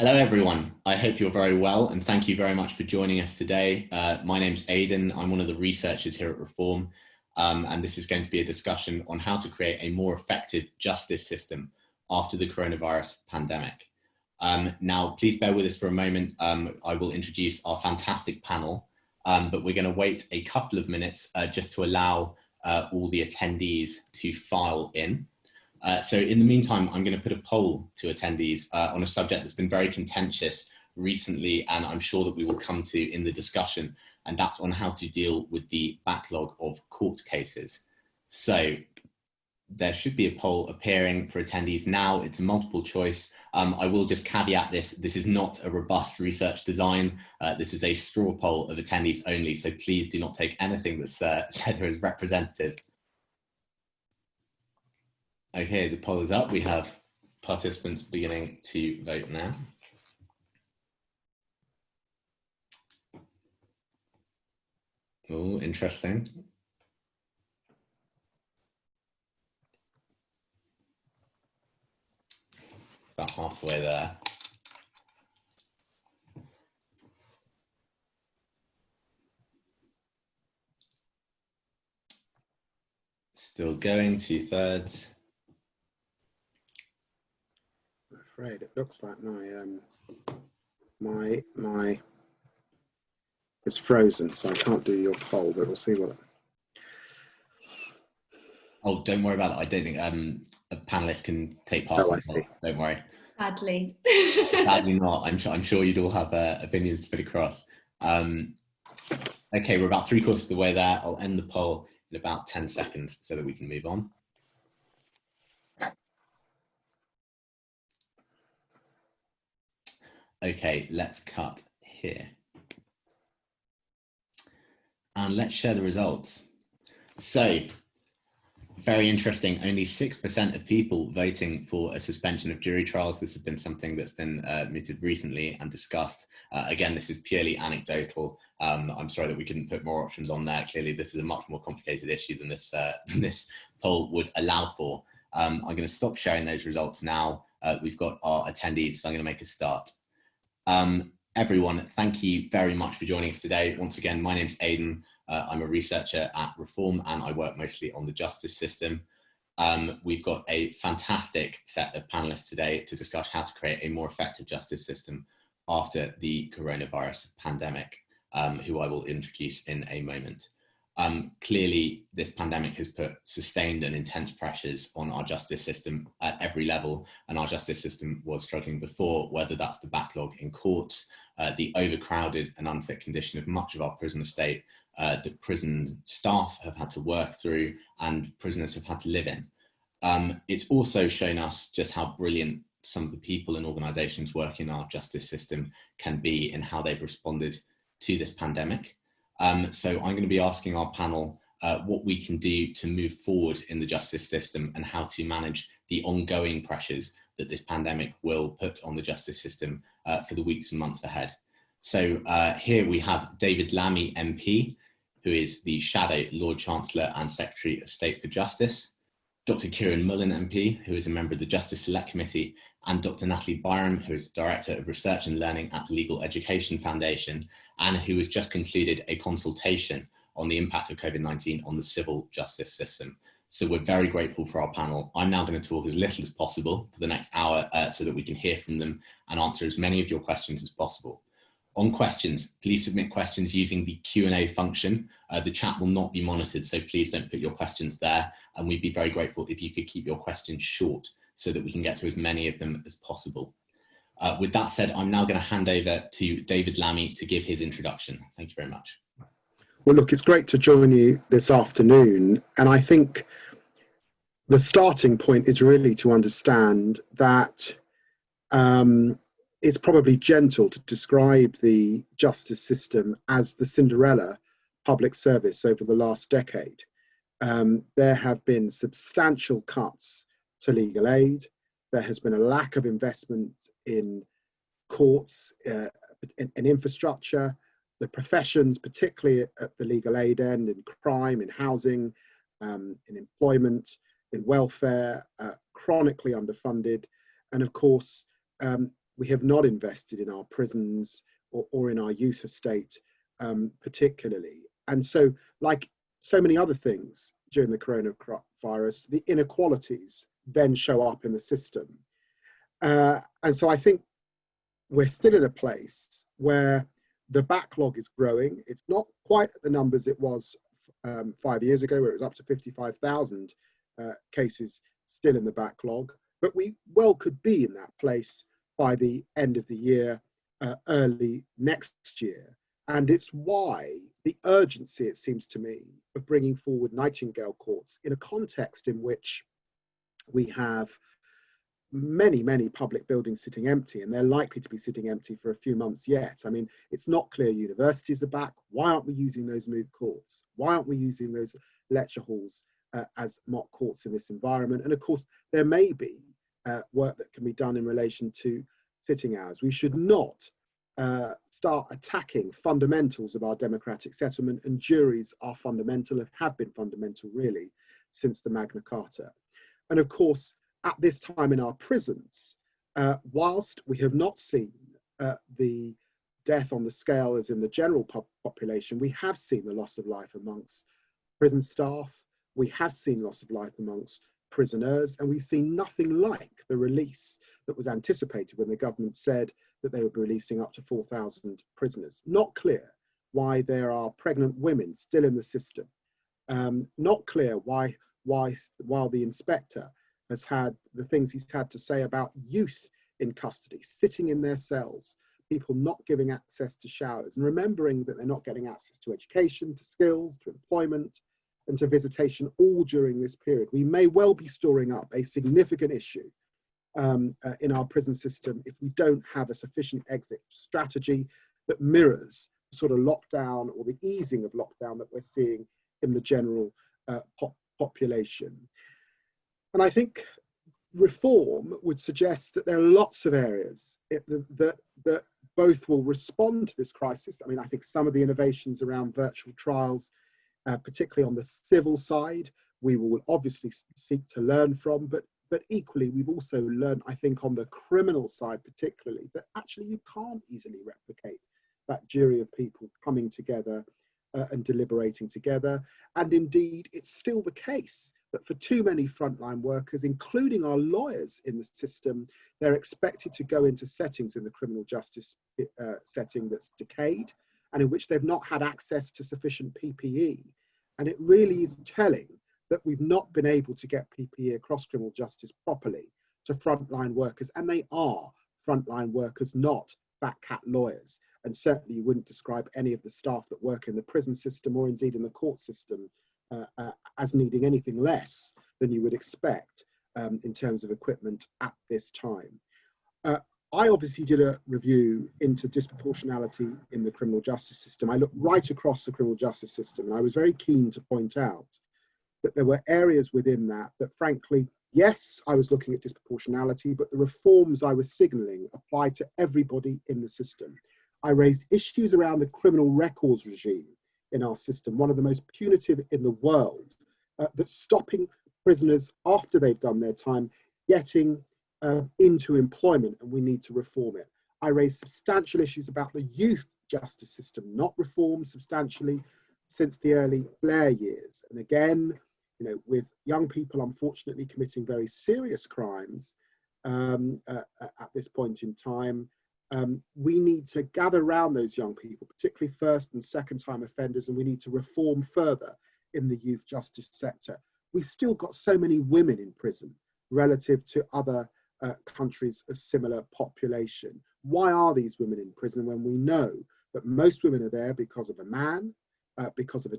Hello everyone, I hope you're very well and thank you very much for joining us today. My name's Aidan, I'm one of the researchers here at Reform, and this is going to be a discussion on how to create a more effective justice system after the coronavirus pandemic. Now please bear with us for a moment. I will introduce our fantastic panel, but we're going to wait a couple of minutes just to allow all the attendees to file in. So in the meantime, I'm going to put a poll to attendees on a subject that's been very contentious recently, and I'm sure that we will come to in the discussion, and that's on how to deal with the backlog of court cases. So there should be a poll appearing for attendees now. It's a multiple choice. I will just caveat this is not a robust research design. This is a straw poll of attendees only, so please do not take anything that's said here as representative. Okay, the poll is up. We have participants beginning to vote now. Oh, interesting. About halfway there. Still going, 2/3. I'm afraid it looks like my it's frozen, so I can't do your poll, but we'll see what. Oh, don't worry about it. I don't think a panelist can take part. Oh, I see. Don't worry. Sadly. Sadly not. I'm sure you'd all have opinions to put across. Okay, we're about 3/4 of the way there. I'll end the poll in about 10 seconds so that we can move on. Okay, let's cut here. And let's share the results. So, very interesting, only 6% of people voting for a suspension of jury trials. This has been something that's been mooted recently and discussed. Again, this is purely anecdotal. I'm sorry that we couldn't put more options on there. Clearly, this is a much more complicated issue than this poll would allow for. I'm going to stop sharing those results now. We've got our attendees, so I'm going to make a start. Everyone, thank you very much for joining us today. Once again, my name's Aidan. I'm a researcher at Reform and I work mostly on the justice system. We've got a fantastic set of panelists today to discuss how to create a more effective justice system after the coronavirus pandemic, who I will introduce in a moment. Clearly, this pandemic has put sustained and intense pressures on our justice system at every level, and our justice system was struggling before, whether that's the backlog in courts, the overcrowded and unfit condition of much of our prison estate that prison staff have had to work through and prisoners have had to live in. It's also shown us just how brilliant some of the people and organisations working in our justice system can be in how they've responded to this pandemic. So I'm going to be asking our panel what we can do to move forward in the justice system and how to manage the ongoing pressures that this pandemic will put on the justice system for the weeks and months ahead. So here we have David Lammy MP, who is the Shadow Lord Chancellor and Secretary of State for Justice, Dr. Kieran Mullan MP, who is a member of the Justice Select Committee, and Dr. Natalie Byrom, who is Director of Research and Learning at the Legal Education Foundation, and who has just concluded a consultation on the impact of COVID-19 on the civil justice system. So we're very grateful for our panel. I'm now going to talk as little as possible for the next hour so that we can hear from them and answer as many of your questions as possible. On questions, please submit questions using the Q&A function. The chat will not be monitored, so please don't put your questions there. And we'd be very grateful if you could keep your questions short so that we can get to as many of them as possible. With that said, I'm now going to hand over to David Lammy to give his introduction. Thank you very much. Well, look, it's great to join you this afternoon. And I think the starting point is really to understand that it's probably gentle to describe the justice system as the Cinderella public service over the last decade. There have been substantial cuts to legal aid. There has been a lack of investment in courts, in infrastructure, the professions, particularly at the legal aid end, in crime, in housing, in employment, in welfare, chronically underfunded. And of course, we have not invested in our prisons or in our youth estate particularly. And so, like so many other things during the coronavirus, the inequalities then show up in the system. And so I think we're still in a place where the backlog is growing. It's not quite at the numbers it was 5 years ago, where it was up to 55,000 cases still in the backlog, but we well could be in that place by the end of the year, early next year. And it's why the urgency, it seems to me, of bringing forward Nightingale courts in a context in which we have many, many public buildings sitting empty, and they're likely to be sitting empty for a few months yet. I mean, it's not clear universities are back. Why aren't we using those moot courts? Why aren't we using those lecture halls as mock courts in this environment? And of course, there may be work that can be done in relation to sitting hours. We should not start attacking fundamentals of our democratic settlement, and juries are fundamental and have been fundamental really since the Magna Carta. And of course, at this time in our prisons, whilst we have not seen the death on the scale as in the general population, we have seen the loss of life amongst prison staff, we have seen loss of life amongst prisoners, and we've seen nothing like the release that was anticipated when the government said that they would be releasing up to 4,000 prisoners. Not clear why there are pregnant women still in the system. Not clear why while the inspector has had the things he's had to say about youth in custody, sitting in their cells, people not giving access to showers, and remembering that they're not getting access to education, to skills, to employment, and to visitation all during this period. We may well be storing up a significant issue in our prison system if we don't have a sufficient exit strategy that mirrors the sort of lockdown or the easing of lockdown that we're seeing in the general population. And I think reform would suggest that there are lots of areas that both will respond to this crisis. I mean, I think some of the innovations around virtual trials, particularly on the civil side, we will obviously seek to learn from, but equally, we've also learned, I think, on the criminal side particularly, that actually you can't easily replicate that jury of people coming together and deliberating together. And indeed, it's still the case that for too many frontline workers, including our lawyers in the system, they're expected to go into settings in the criminal justice setting that's decayed and in which they've not had access to sufficient PPE. And it really is telling that we've not been able to get PPE across criminal justice properly to frontline workers. And they are frontline workers, not fat cat lawyers. And certainly you wouldn't describe any of the staff that work in the prison system or indeed in the court system as needing anything less than you would expect in terms of equipment at this time. I obviously did a review into disproportionality in the criminal justice system. I looked right across the criminal justice system, and I was very keen to point out that there were areas within that frankly, yes, I was looking at disproportionality, but the reforms I was signalling applied to everybody in the system. I raised issues around the criminal records regime in our system, one of the most punitive in the world, that's stopping prisoners after they've done their time getting into employment, and we need to reform it. I raised substantial issues about the youth justice system, not reformed substantially since the early Blair years. And again, you know, with young people unfortunately committing very serious crimes at this point in time, we need to gather around those young people, particularly first and second time offenders, and we need to reform further in the youth justice sector. We've still got so many women in prison relative to other countries of similar population. Why are these women in prison when we know that most women are there because of a man, because of a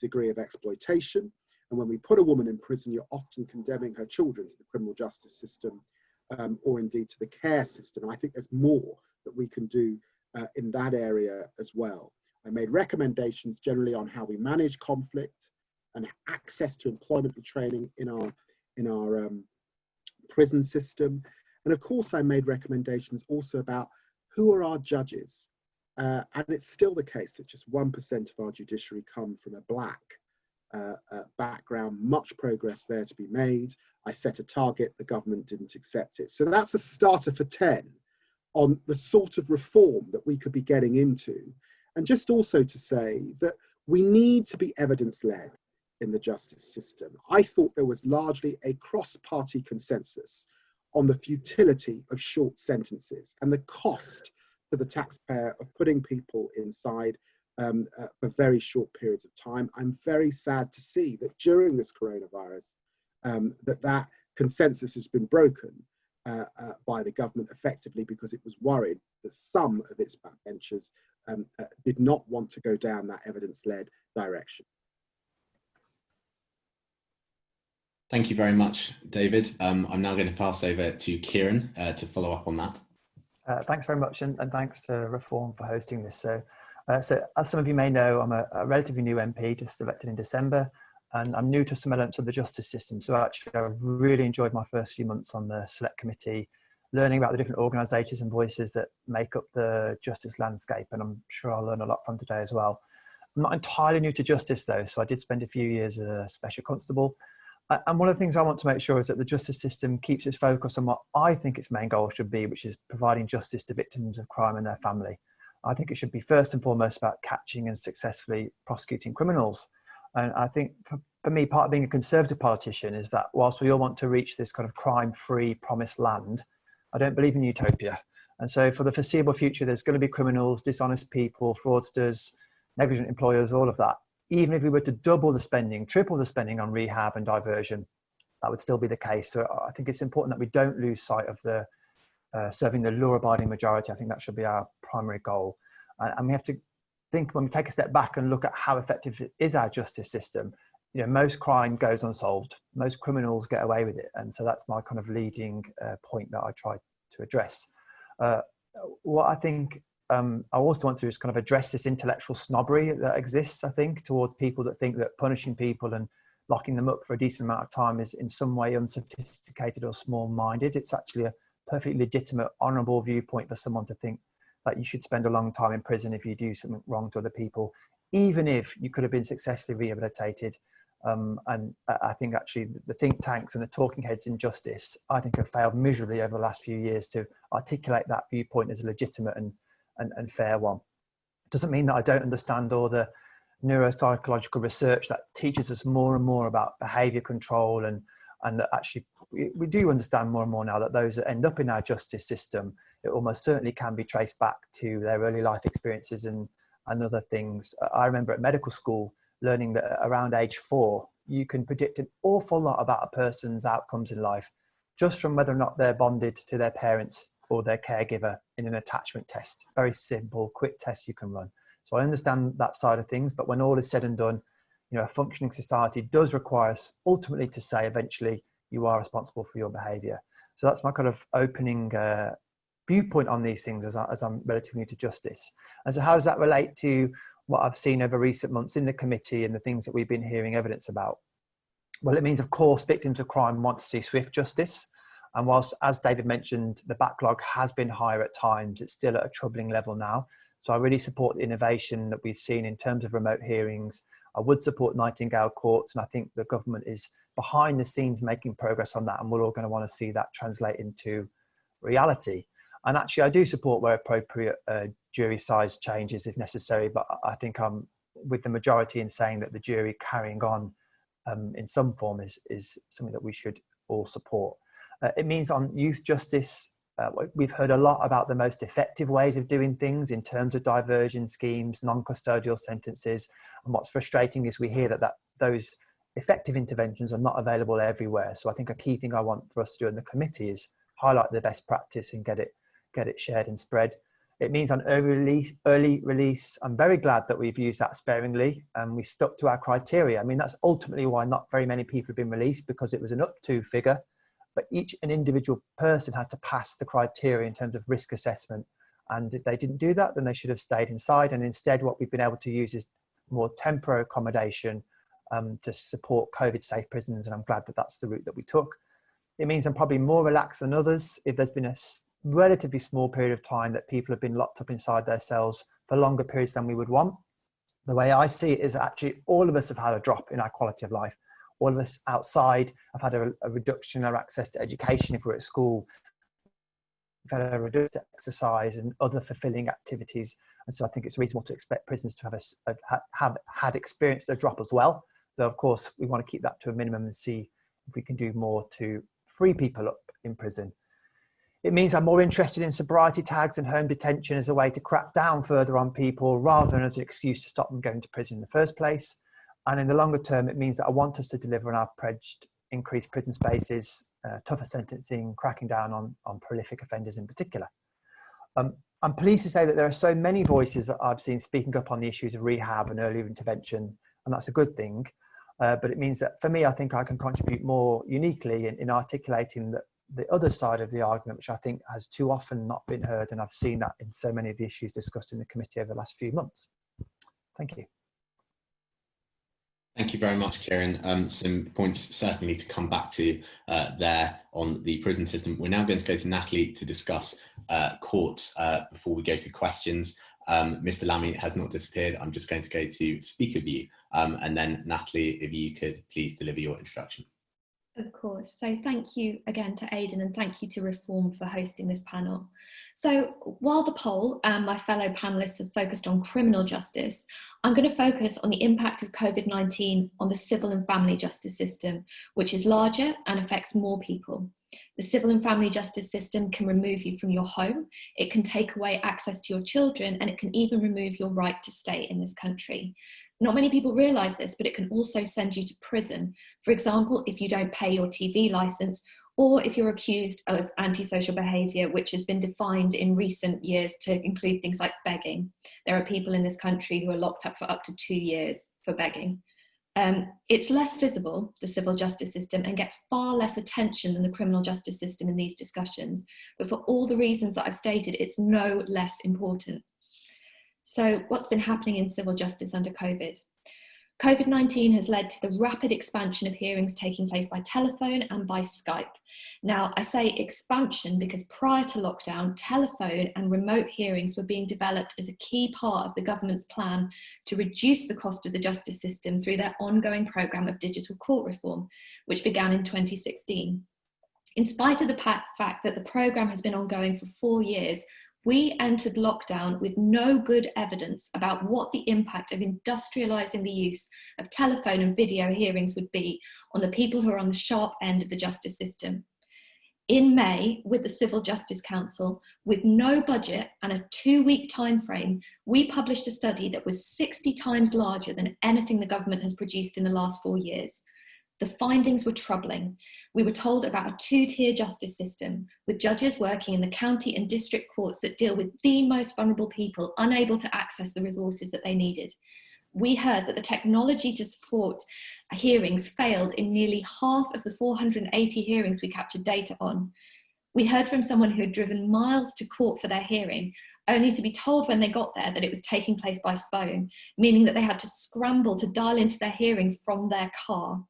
degree of exploitation? And when we put a woman in prison, you're often condemning her children to the criminal justice system or indeed to the care system. And I think there's more that we can do in that area as well. I made recommendations generally on how we manage conflict and access to employment and training in our prison system. And of course, I made recommendations also about who are our judges. And it's still the case that just 1% of our judiciary come from a black background, much progress there to be made. I set a target, the government didn't accept it. So that's a starter for 10. on the sort of reform that we could be getting into. And just also to say that we need to be evidence-led in the justice system. I thought there was largely a cross-party consensus on the futility of short sentences and the cost to the taxpayer of putting people inside for very short periods of time. I'm very sad to see that during this coronavirus, that consensus has been broken by the government effectively because it was worried that some of its backbenchers did not want to go down that evidence-led direction. Thank you very much, David. I'm now going to pass over to Kieran to follow up on that. Thanks very much, and thanks to Reform for hosting this. So as some of you may know, I'm a relatively new MP, just elected in December, and I'm new to some elements of the justice system. So actually, I've really enjoyed my first few months on the Select Committee, learning about the different organisations and voices that make up the justice landscape, and I'm sure I'll learn a lot from today as well. I'm not entirely new to justice though, so I did spend a few years as a special constable. And one of the things I want to make sure is that the justice system keeps its focus on what I think its main goal should be, which is providing justice to victims of crime and their family. I think it should be first and foremost about catching and successfully prosecuting criminals. And I think for me, part of being a Conservative politician is that whilst we all want to reach this kind of crime-free promised land, I don't believe in utopia. And so for the foreseeable future, there's going to be criminals, dishonest people, fraudsters, negligent employers, all of that. Even if we were to double the spending, triple the spending on rehab and diversion, that would still be the case. So I think it's important that we don't lose sight of the serving the law-abiding majority. I think that should be our primary goal. And we have to think, when we take a step back and look at how effective is our justice system, you know, most crime goes unsolved. Most criminals get away with it. And so that's my kind of leading point that I try to address. What I think I also want to just kind of address this intellectual snobbery that exists, I think, towards people that think that punishing people and locking them up for a decent amount of time is in some way unsophisticated or small-minded. It's actually a perfectly legitimate, honourable viewpoint for someone to think that you should spend a long time in prison if you do something wrong to other people, even if you could have been successfully rehabilitated. And I think actually the think tanks and the talking heads in justice, I think, have failed miserably over the last few years to articulate that viewpoint as a legitimate and fair one. It doesn't mean that I don't understand all the neuropsychological research that teaches us more and more about behaviour control, and that actually we do understand more and more now that those that end up in our justice system, it almost certainly can be traced back to their early life experiences and other things. I remember at medical school learning that around age 4, you can predict an awful lot about a person's outcomes in life just from whether or not they're bonded to their parents or their caregiver in an attachment test. Very simple, quick test you can run. So I understand that side of things, but when all is said and done, you know, a functioning society does require us ultimately to say eventually you are responsible for your behaviour. So that's my kind of opening viewpoint on these things as I'm relatively new to justice. And so how does that relate to what I've seen over recent months in the committee and the things that we've been hearing evidence about? Well, it means, of course, victims of crime want to see swift justice. And whilst, as David mentioned, the backlog has been higher at times, it's still at a troubling level now. So I really support the innovation that we've seen in terms of remote hearings. I would support Nightingale courts, and I think the government is behind the scenes making progress on that, and we're all going to want to see that translate into reality. And actually, I do support where appropriate jury size changes if necessary, but I think I'm with the majority in saying that the jury carrying on in some form is something that we should all support. It means on youth justice, we've heard a lot about the most effective ways of doing things in terms of diversion schemes, non-custodial sentences. And what's frustrating is we hear that those effective interventions are not available everywhere. So I think a key thing I want for us to do in the committee is highlight the best practice and get it shared and spread. It means on early release, I'm very glad that we've used that sparingly and we stuck to our criteria. I mean, that's ultimately why not very many people have been released, because it was an up to figure. But an individual person had to pass the criteria in terms of risk assessment. And if they didn't do that, then they should have stayed inside. And instead, what we've been able to use is more temporary accommodation to support COVID-safe prisons. And I'm glad that that's the route that we took. It means I'm probably more relaxed than others if there's been a relatively small period of time that people have been locked up inside their cells for longer periods than we would want. The way I see it is actually all of us have had a drop in our quality of life. All of us outside have had a reduction in our access to education if we're at school. we've had a reduced exercise and other fulfilling activities. And so I think it's reasonable to expect prisoners to have had experienced a drop as well. Though, of course, we want to keep that to a minimum and see if we can do more to free people up in prison. It means I'm more interested in sobriety tags and home detention as a way to crack down further on people rather than as an excuse to stop them going to prison in the first place. And in the longer term, it means that I want us to deliver on our pledged increased prison spaces, tougher sentencing, cracking down on prolific offenders in particular. I'm pleased to say that there are so many voices that I've seen speaking up on the issues of rehab and early intervention, and that's a good thing. But it means that for me, I think I can contribute more uniquely in articulating the other side of the argument, which I think has too often not been heard. And I've seen that in so many of the issues discussed in the committee over the last few months. Thank you. Thank you very much, Kieran. Some points certainly to come back to there on the prison system. We're now going to go to Natalie to discuss courts before we go to questions. Mr. Lammy has not disappeared. I'm just going to go to speaker view. And then Natalie, if you could please deliver your introduction. Of course. So thank you again to Aidan, and thank you to Reform for hosting this panel. So while the poll and my fellow panelists have focused on criminal justice, I'm going to focus on the impact of COVID-19 on the civil and family justice system, which is larger and affects more people. The civil and family justice system can remove you from your home, it can take away access to your children, and it can even remove your right to stay in this country. Not many people realise this, but it can also send you to prison. For example, if you don't pay your TV licence, or if you're accused of antisocial behaviour, which has been defined in recent years to include things like begging. There are people in this country who are locked up for up to 2 years for begging. It's less visible, the civil justice system, and gets far less attention than the criminal justice system in these discussions. But for all the reasons that I've stated, it's no less important. So what's been happening in civil justice under COVID? COVID-19 has led to the rapid expansion of hearings taking place by telephone and by Skype. Now, I say expansion because prior to lockdown, telephone and remote hearings were being developed as a key part of the government's plan to reduce the cost of the justice system through their ongoing programme of digital court reform, which began in 2016. In spite of the fact that the programme has been ongoing for 4 years, we entered lockdown with no good evidence about what the impact of industrialising the use of telephone and video hearings would be on the people who are on the sharp end of the justice system. In May, with the Civil Justice Council, with no budget and a 2-week timeframe, we published a study that was 60 times larger than anything the government has produced in the last 4 years. The findings were troubling. We were told about a 2-tier justice system, with judges working in the county and district courts that deal with the most vulnerable people, unable to access the resources that they needed. We heard that the technology to support hearings failed in nearly half of the 480 hearings we captured data on. We heard from someone who had driven miles to court for their hearing, only to be told when they got there that it was taking place by phone, meaning that they had to scramble to dial into their hearing from their car.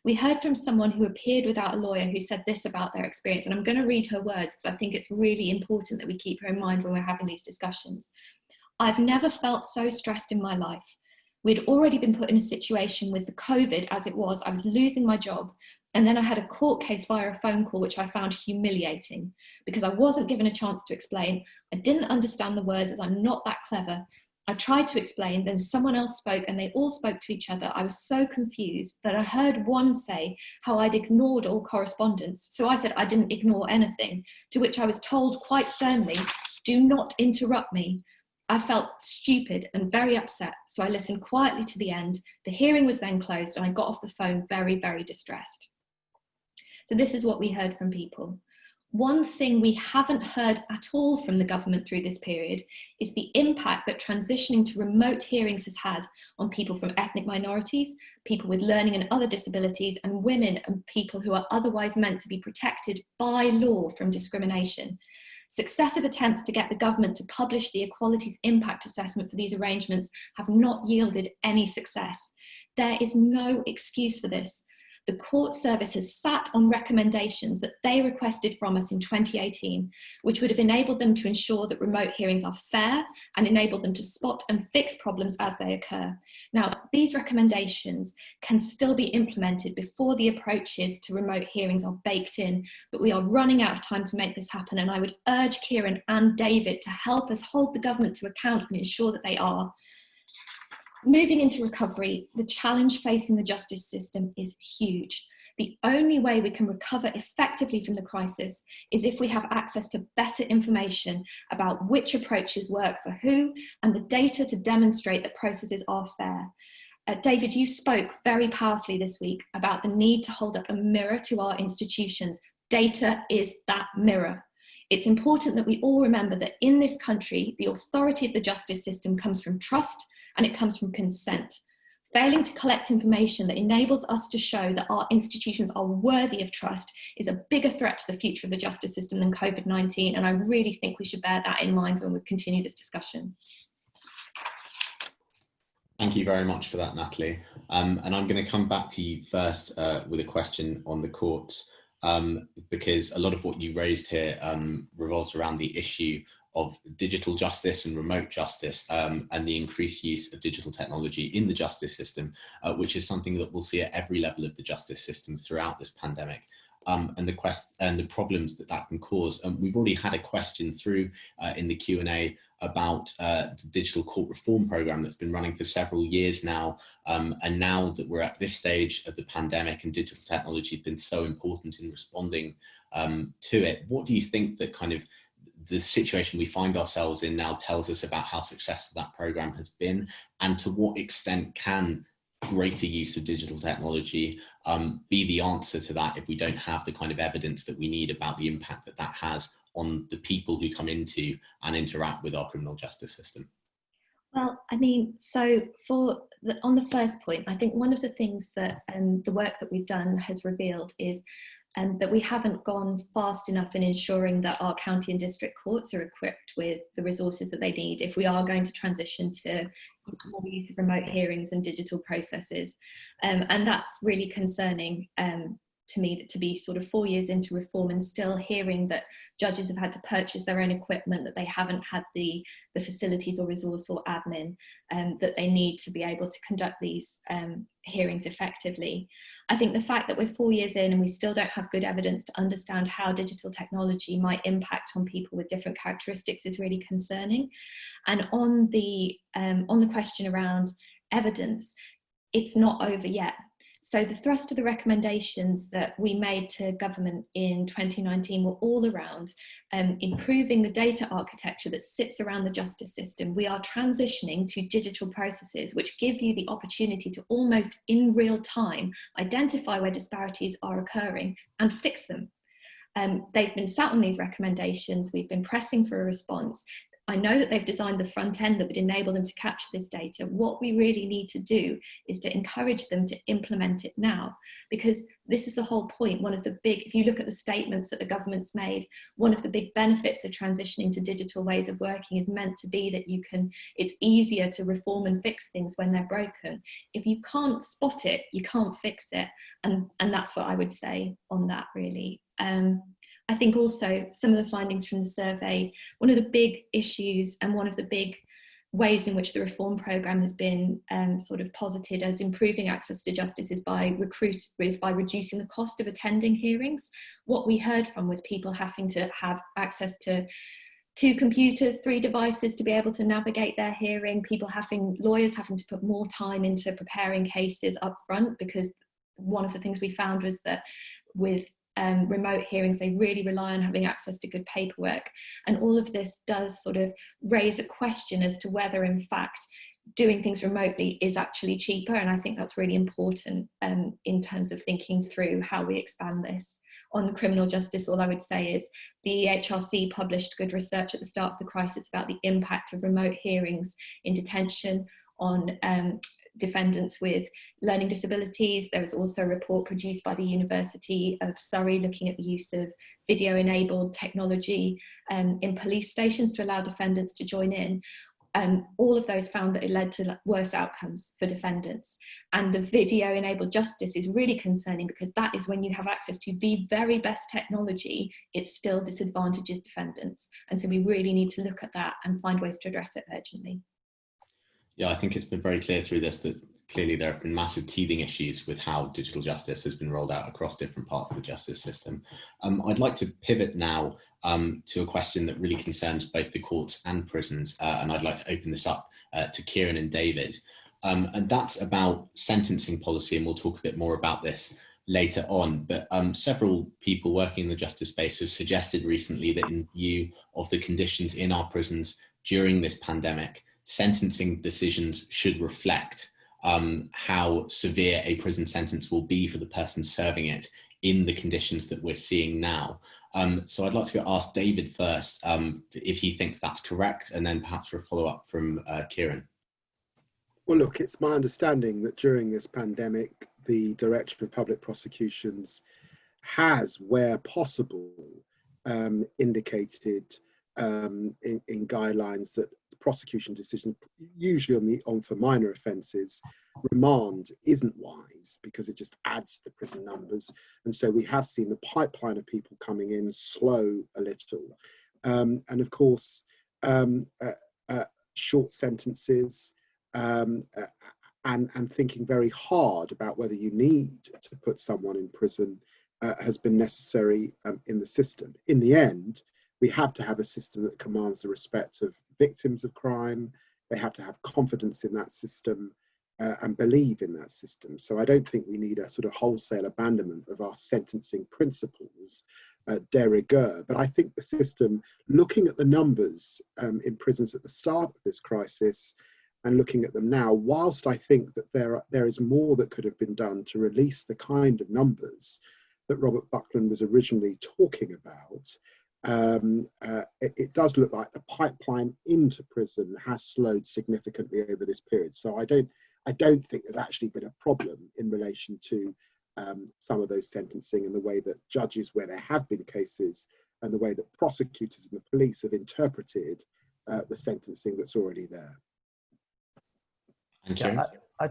We heard from someone who appeared without a lawyer who said this about their experience, and I'm going to read her words because I think it's really important that we keep her in mind when we're having these discussions. I've never felt so stressed in my life. We'd already been put in a situation with the COVID as it was. I was losing my job, and then I had a court case via a phone call, which I found humiliating because I wasn't given a chance to explain. I didn't understand the words as I'm not that clever. I tried to explain, then someone else spoke and they all spoke to each other. I was so confused that I heard one say how I'd ignored all correspondence. So I said I didn't ignore anything, to which I was told quite sternly, do not interrupt me. I felt stupid and very upset, so I listened quietly to the end. The hearing was then closed and I got off the phone very, very distressed. So this is what we heard from people. One thing we haven't heard at all from the government through this period is the impact that transitioning to remote hearings has had on people from ethnic minorities, people with learning and other disabilities, and women and people who are otherwise meant to be protected by law from discrimination. Successive attempts to get the government to publish the equalities impact assessment for these arrangements have not yielded any success. There is no excuse for this. The court service has sat on recommendations that they requested from us in 2018, which would have enabled them to ensure that remote hearings are fair and enabled them to spot and fix problems as they occur. Now, these recommendations can still be implemented before the approaches to remote hearings are baked in, but we are running out of time to make this happen, and I would urge Kieran and David to help us hold the government to account and ensure that they are. Moving into recovery, the challenge facing the justice system is huge. The only way we can recover effectively from the crisis is if we have access to better information about which approaches work for who and the data to demonstrate that processes are fair. David, you spoke very powerfully this week about the need to hold up a mirror to our institutions. Data is that mirror. It's important that we all remember that in this country, the authority of the justice system comes from trust and it comes from consent. Failing to collect information that enables us to show that our institutions are worthy of trust is a bigger threat to the future of the justice system than COVID-19, and I really think we should bear that in mind when we continue this discussion. Thank you very much for that, Natalie. And I'm going to come back to you first with a question on the courts, because a lot of what you raised here revolves around the issue of digital justice and remote justice, and the increased use of digital technology in the justice system, which is something that we'll see at every level of the justice system throughout this pandemic. And the problems that that can cause. We've already had a question through in the Q&A about the digital court reform program that's been running for several years now. And now that we're at this stage of the pandemic and digital technology has been so important in responding to it, what do you think that kind of the situation we find ourselves in now tells us about how successful that program has been, and to what extent can greater use of digital technology be the answer to that if we don't have the kind of evidence that we need about the impact that that has on the people who come into and interact with our criminal justice system? Well, I mean, so on the first point, I think one of the things that the work that we've done has revealed is that we haven't gone fast enough in ensuring that our county and district courts are equipped with the resources that they need if we are going to transition to more use of remote hearings and digital processes. And that's really concerning to me, to be sort of 4 years into reform and still hearing that judges have had to purchase their own equipment, that they haven't had the facilities or resource or admin that they need to be able to conduct these hearings effectively. I think the fact that we're 4 years in and we still don't have good evidence to understand how digital technology might impact on people with different characteristics is really concerning. And on the question around evidence, it's not over yet. So the thrust of the recommendations that we made to government in 2019 were all around improving the data architecture that sits around the justice system. We are transitioning to digital processes which give you the opportunity to almost in real time identify where disparities are occurring and fix them. They've been sat on these recommendations. We've been pressing for a response. I know that they've designed the front end that would enable them to capture this data. What we really need to do is to encourage them to implement it now, because this is the whole point. One of the big, if you look at the statements that the government's made, one of the big benefits of transitioning to digital ways of working is meant to be that it's easier to reform and fix things when they're broken. If you can't spot it, you can't fix it. And that's what I would say on that, really. I think also some of the findings from the survey, one of the big issues and one of the big ways in which the reform programme has been sort of posited as improving access to justice is by reducing the cost of attending hearings. What we heard from was people having to have access to 2 computers, 3 devices to be able to navigate their hearing, lawyers having to put more time into preparing cases up front, because one of the things we found was that with remote hearings, they really rely on having access to good paperwork. And all of this does sort of raise a question as to whether, in fact, doing things remotely is actually cheaper. And I think that's really important in terms of thinking through how we expand this. On criminal justice, all I would say is the HRC published good research at the start of the crisis about the impact of remote hearings in detention on defendants with learning disabilities. There was also a report produced by the University of Surrey looking at the use of video-enabled technology in police stations to allow defendants to join in. all of those found that it led to worse outcomes for defendants. And the video-enabled justice is really concerning, because that is when you have access to the very best technology, it still disadvantages defendants. And so we really need to look at that and find ways to address it urgently. Yeah, I think it's been very clear through this that clearly there have been massive teething issues with how digital justice has been rolled out across different parts of the justice system. I'd like to pivot now to a question that really concerns both the courts and prisons, and I'd like to open this up to Kieran and David. And that's about sentencing policy, and we'll talk a bit more about this later on. But several people working in the justice space have suggested recently that in view of the conditions in our prisons during this pandemic, sentencing decisions should reflect how severe a prison sentence will be for the person serving it in the conditions that we're seeing now. So I'd like to ask David first if he thinks that's correct, and then perhaps for a follow-up from Kieran. Well, look, it's my understanding that during this pandemic, the Director of Public Prosecutions has, where possible, indicated in guidelines that prosecution decisions, usually for minor offences, remand isn't wise because it just adds to the prison numbers. And so we have seen the pipeline of people coming in slow a little. And of course, short sentences and thinking very hard about whether you need to put someone in prison has been necessary in the system. In the end, we have to have a system that commands the respect of victims of crime. They have to have confidence in that system and believe in that system. So I don't think we need a sort of wholesale abandonment of our sentencing principles de rigueur. But I think the system, looking at the numbers in prisons at the start of this crisis and looking at them now, whilst I think that there is more that could have been done to release the kind of numbers that Robert Buckland was originally talking about, it does look like the pipeline into prison has slowed significantly over this period. So I don't think there's actually been a problem in relation to some of those sentencing and the way that judges, where there have been cases, and the way that prosecutors and the police have interpreted the sentencing that's already there. Yeah, I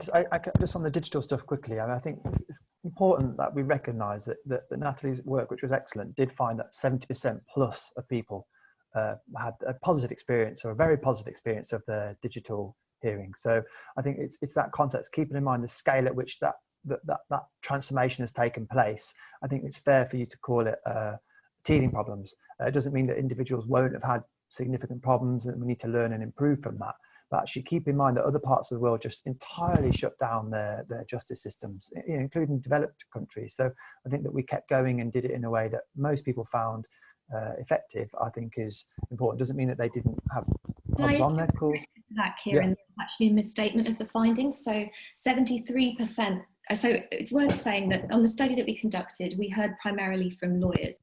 just on the digital stuff quickly. I think it's important that we recognise that Natalie's work, which was excellent, did find that 70% plus of people had a positive experience, or a very positive experience, of the digital hearing. So I think it's that context, keeping in mind the scale at which that transformation has taken place. I think it's fair for you to call it teething problems. It doesn't mean that individuals won't have had significant problems, and we need to learn and improve from that. But actually keep in mind that other parts of the world just entirely shut down their justice systems, including developed countries. So I think that we kept going and did it in a way that most people found effective, I think is important. Doesn't mean that they didn't have problems on their course. That, Kieran, yeah. Actually a misstatement of the findings. So 73%. So it's worth saying that on the study that we conducted, we heard primarily from lawyers.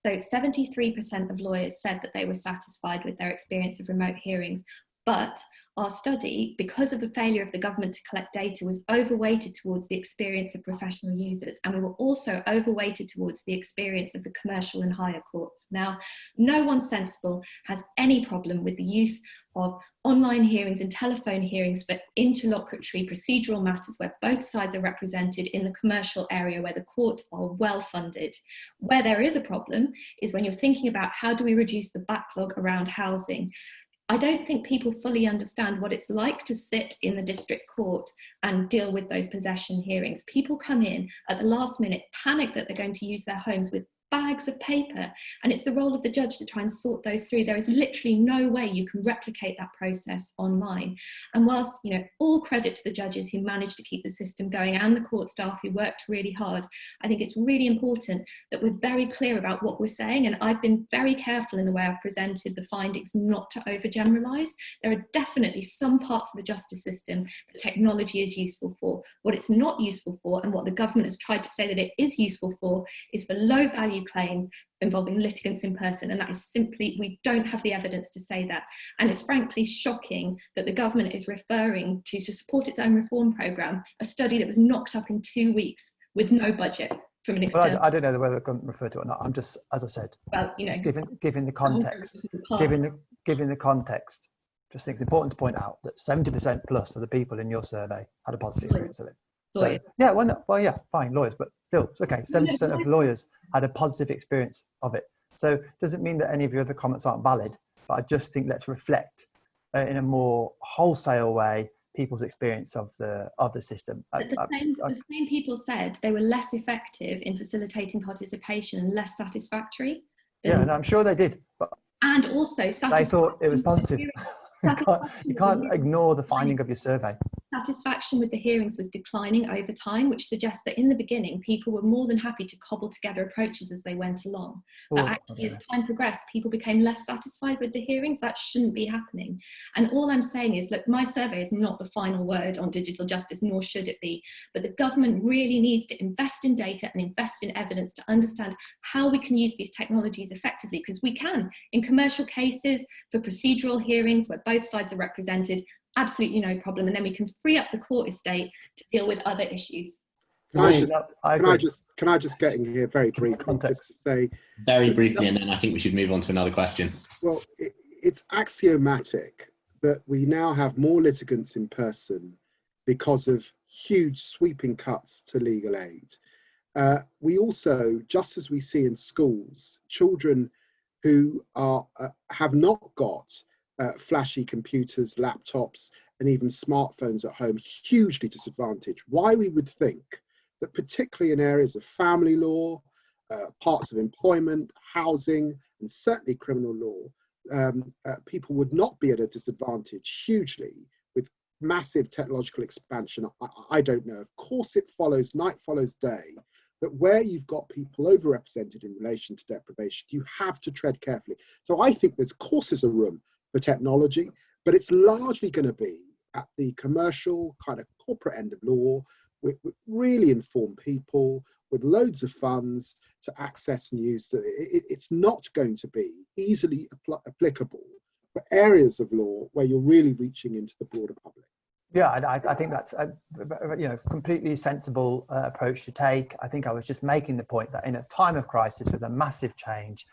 So 73% of lawyers said that they were satisfied with their experience of remote hearings, but our study, because of the failure of the government to collect data, was overweighted towards the experience of professional users, and we were also overweighted towards the experience of the commercial and higher courts. Now, no one sensible has any problem with the use of online hearings and telephone hearings for interlocutory procedural matters where both sides are represented in the commercial area where the courts are well funded. Where there is a problem is when you're thinking about how do we reduce the backlog around housing. I don't think people fully understand what it's like to sit in the district court and deal with those possession hearings. People come in at the last minute, panic that they're going to use their homes with bags of paper, and it's the role of the judge to try and sort those through. There is literally no way you can replicate that process online. And whilst, you know, all credit to the judges who managed to keep the system going and the court staff who worked really hard, I think it's really important that we're very clear about what we're saying. And I've been very careful in the way I've presented the findings not to overgeneralize. There are definitely some parts of the justice system that technology is useful for. What it's not useful for, and what the government has tried to say that it is useful for, is for low value claims involving litigants in person, and that is simply, we don't have the evidence to say that. And it's frankly shocking that the government is referring to support its own reform programme, a study that was knocked up in 2 weeks with no budget from an external. Well, I don't know whether I can refer to it or not. I'm just, as I said, well, you know, just giving the context, giving the context just think it's important to point out that 70% plus of the people in your survey had a positive experience of it. So yeah, yeah, fine, lawyers, but still, it's okay. 70% of lawyers had a positive experience of it. So it doesn't mean that any of your other comments aren't valid, but I just think let's reflect in a more wholesale way people's experience of the system. The same people said they were less effective in facilitating participation and less satisfactory. Yeah, and I'm sure they did. But and also, they thought it was positive. You can't ignore the finding of your survey. Satisfaction with the hearings was declining over time, which suggests that in the beginning, people were more than happy to cobble together approaches as they went along. But actually, as time progressed, people became less satisfied with the hearings. That shouldn't be happening. And all I'm saying is, look, my survey is not the final word on digital justice, nor should it be. But the government really needs to invest in data and invest in evidence to understand how we can use these technologies effectively, because we can, in commercial cases, for procedural hearings where both sides are represented, absolutely no problem, and then we can free up the court estate to deal with other issues. Can I just get in here very briefly, just to say very briefly, and then I think we should move on to another question. Well, it's axiomatic that we now have more litigants in person because of huge sweeping cuts to legal aid. We also, just as we see in schools, children who have not got flashy computers, laptops, and even smartphones at home, hugely disadvantaged. Why we would think that particularly in areas of family law, parts of employment, housing, and certainly criminal law, people would not be at a disadvantage hugely with massive technological expansion. I don't know. Of course, it follows, night follows day, that where you've got people overrepresented in relation to deprivation, you have to tread carefully. So I think there's courses of room for technology, but it's largely going to be at the commercial kind of corporate end of law with really informed people with loads of funds to access news. That it's not going to be easily applicable for areas of law where you're really reaching into the broader public. Yeah, I think that's a completely sensible approach to take. I think I was just making the point that in a time of crisis with a massive change,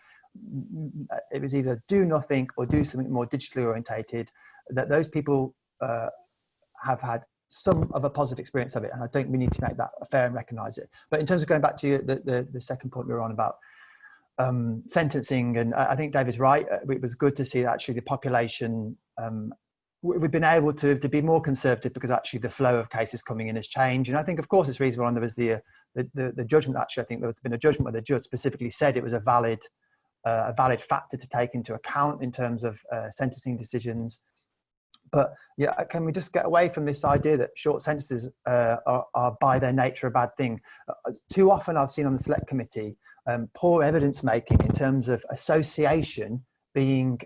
it was either do nothing or do something more digitally orientated, that those people have had some of a positive experience of it. And I think we need to make that fair and recognise it. But in terms of going back to the second point we were on about sentencing, and I think David's right. It was good to see that actually the population, we've been able to be more conservative because actually the flow of cases coming in has changed. And I think, of course, it's reasonable. And there was the judgment, actually, I think there's been a judgment where the judge specifically said it was a valid factor to take into account in terms of sentencing decisions. But yeah, can we just get away from this idea that short sentences are by their nature a bad thing? Too often I've seen on the select committee poor evidence making in terms of association being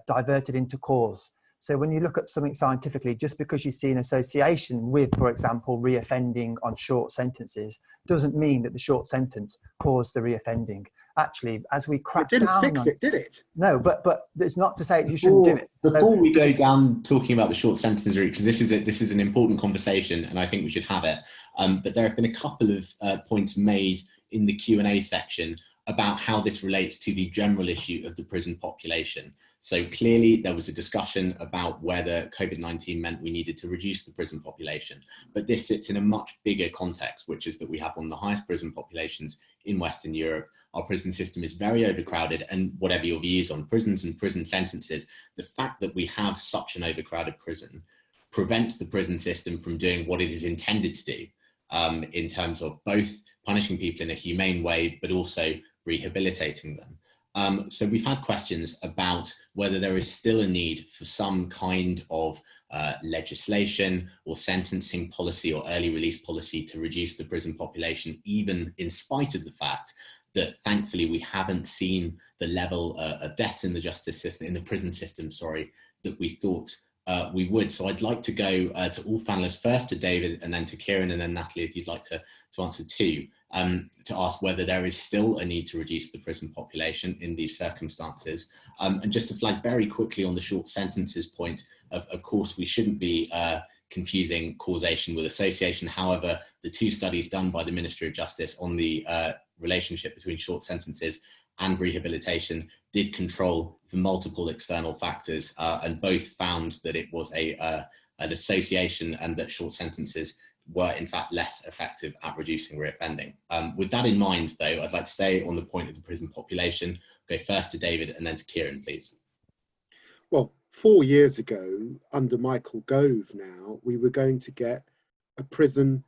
diverted into cause. So when you look at something scientifically, just because you see an association with, for example, reoffending on short sentences, doesn't mean that the short sentence caused the reoffending. Actually, as we crack down on it, didn't fix it, did it? No, but it's not to say you shouldn't do it. Before we go down talking about the short sentences route, because this is an important conversation, and I think we should have it. But there have been a couple of points made in the Q&A section about how this relates to the general issue of the prison population. So clearly there was a discussion about whether COVID-19 meant we needed to reduce the prison population, but this sits in a much bigger context, which is that we have one of the highest prison populations in Western Europe. Our prison system is very overcrowded, and whatever your views on prisons and prison sentences, the fact that we have such an overcrowded prison prevents the prison system from doing what it is intended to do, in terms of both punishing people in a humane way, but also rehabilitating them. So we've had questions about whether there is still a need for some kind of legislation or sentencing policy or early release policy to reduce the prison population, even in spite of the fact that thankfully we haven't seen the level of deaths in the justice system, in the prison system, sorry, that we thought we would. So I'd like to go to all panelists, first to David and then to Kieran and then Natalie, if you'd like to answer too, to ask whether there is still a need to reduce the prison population in these circumstances. And just to flag very quickly on the short sentences point, of course, we shouldn't be confusing causation with association. However, the two studies done by the Ministry of Justice on the relationship between short sentences and rehabilitation did control for multiple external factors, and both found that it was an association, and that short sentences were in fact less effective at reducing reoffending. With that in mind, though, I'd like to stay on the point of the prison population. Go first to David and then to Kieran, please. Well, 4 years ago, under Michael Gove now, we were going to get a prison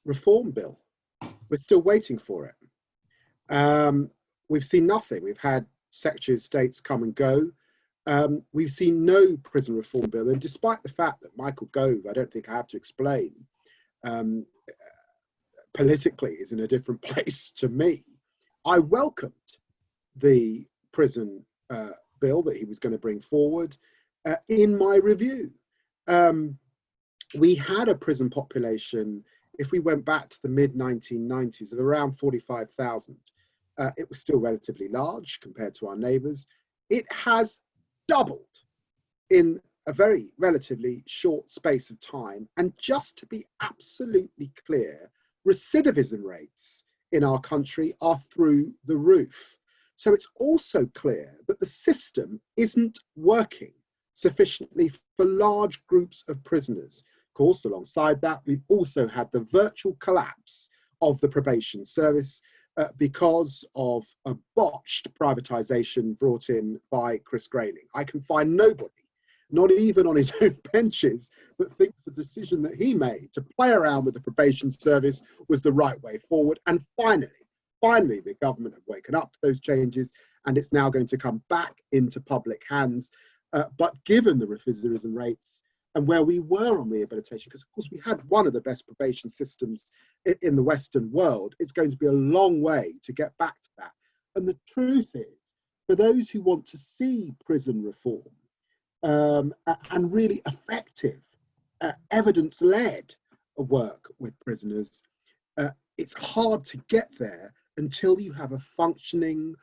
reform bill. We're still waiting for it. We've seen nothing. We've had Secretary of States come and go. We've seen no prison reform bill. And despite the fact that Michael Gove, I don't think I have to explain, politically is in a different place to me, I welcomed the prison bill that he was going to bring forward in my review. We had a prison population, if we went back to the mid-1990s, of around 45,000. It was still relatively large compared to our neighbours. It has doubled in a very relatively short space of time. And just to be absolutely clear, recidivism rates in our country are through the roof. So it's also clear that the system isn't working sufficiently for large groups of prisoners. Of course, alongside that, we've also had the virtual collapse of the probation service because of a botched privatisation brought in by Chris Grayling. I can find nobody, not even on his own benches, that thinks the decision that he made to play around with the probation service was the right way forward. And finally, the government have woken up to those changes, and it's now going to come back into public hands. But given the recidivism rates and where we were on rehabilitation, because of course we had one of the best probation systems in the Western world, it's going to be a long way to get back to that. And the truth is, for those who want to see prison reform and really effective, evidence-led work with prisoners, it's hard to get there until you have a functioning,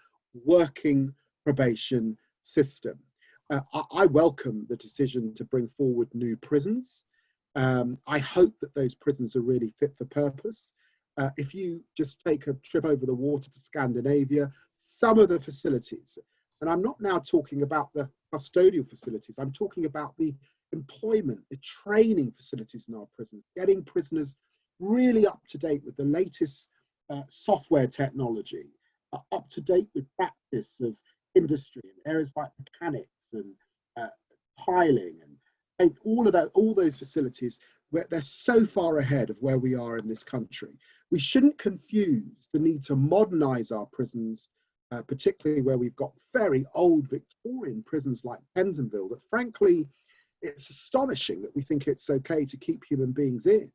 working probation system. I welcome the decision to bring forward new prisons. I hope that those prisons are really fit for purpose. If you just take a trip over the water to Scandinavia, some of the facilities, and I'm not now talking about the custodial facilities, I'm talking about the employment, the training facilities in our prisons, getting prisoners really up to date with the latest software technology, up to date with practice of industry in areas like mechanics and tiling and all of that, all those facilities, where they're so far ahead of where we are in this country. We shouldn't confuse the need to modernize our prisons, particularly where we've got very old Victorian prisons like Pentonville, that frankly, it's astonishing that we think it's okay to keep human beings in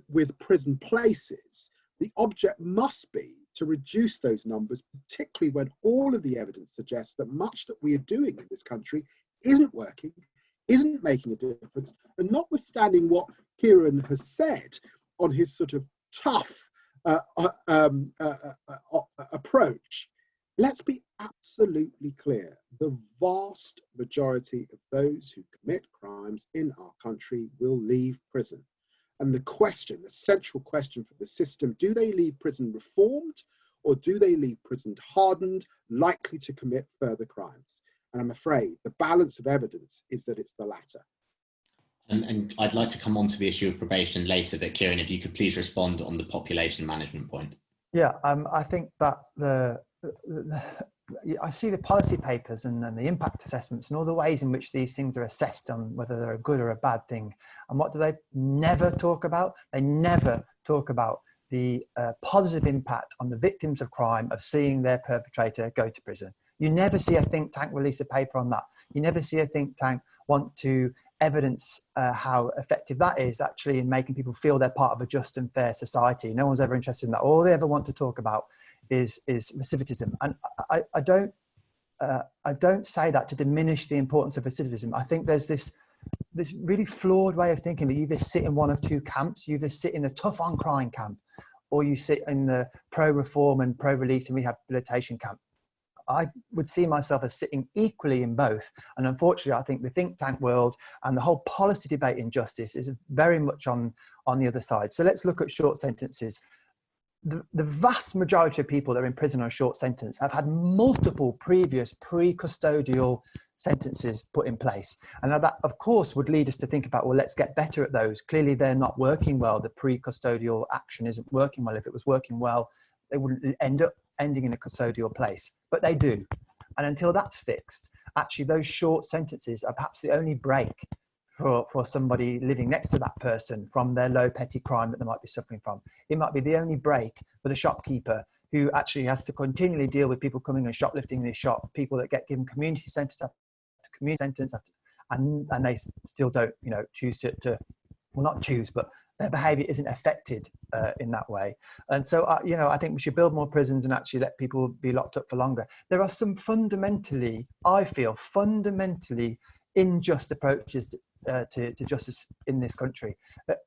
with prison places. The object must be to reduce those numbers, particularly when all of the evidence suggests that much that we are doing in this country isn't working, isn't making a difference. And notwithstanding what Kieran has said on his sort of tough approach, let's be absolutely clear. The vast majority of those who commit crimes in our country will leave prison. And the question, the central question for the system, do they leave prison reformed, or do they leave prison hardened, likely to commit further crimes? And I'm afraid the balance of evidence is that it's the latter. And I'd like to come on to the issue of probation later, but Kieran, if you could please respond on the population management point. Yeah, I think that I see the policy papers and the impact assessments and all the ways in which these things are assessed on whether they're a good or a bad thing. And what do they never talk about? They never talk about the positive impact on the victims of crime of seeing their perpetrator go to prison. You never see a think tank release a paper on that. You never see a think tank want to evidence how effective that is actually in making people feel they're part of a just and fair society. No one's ever interested in that. All they ever want to talk about is recidivism. And I don't say that to diminish the importance of recidivism. I think there's this really flawed way of thinking that you either sit in one of two camps. You either sit in the tough on crime camp, or you sit in the pro-reform and pro-release and rehabilitation camp. I would see myself as sitting equally in both. And unfortunately, I think the think tank world and the whole policy debate in justice is very much on the other side. So let's look at short sentences. the vast majority of people that are in prison on a short sentence have had multiple previous pre-custodial sentences put in place. And now that, of course, would lead us to think about, well, let's get better at those. Clearly, they're not working well. The pre-custodial action isn't working well. If it was working well, they wouldn't end up ending in a custodial place, but they do. And until that's fixed, actually, those short sentences are perhaps the only break for somebody living next to that person from their low petty crime that they might be suffering from. It might be the only break for the shopkeeper who actually has to continually deal with people coming and shoplifting in his shop, people that get given community sentence after community sentence after, and they still don't, choose to well, not choose, but their behaviour isn't affected in that way. And so, I think we should build more prisons and actually let people be locked up for longer. There are some fundamentally unjust approaches to justice in this country.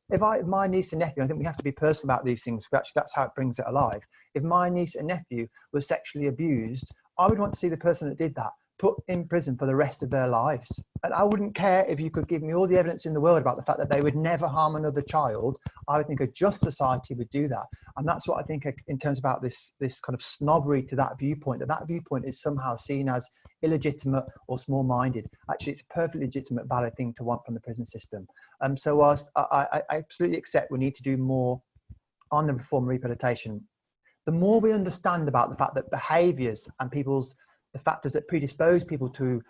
If my niece and nephew, I think we have to be personal about these things, because actually that's how it brings it alive. If my niece and nephew was sexually abused, I would want to see the person that did that put in prison for the rest of their lives. And I wouldn't care if you could give me all the evidence in the world about the fact that they would never harm another child. I would think a just society would do that. And that's what I think in terms about this kind of snobbery to that viewpoint is somehow seen as illegitimate or small-minded. Actually, it's a perfectly legitimate, valid thing to want from the prison system. So whilst I absolutely accept we need to do more on the reform and rehabilitation, the more we understand about the fact that behaviours and the factors that predispose people to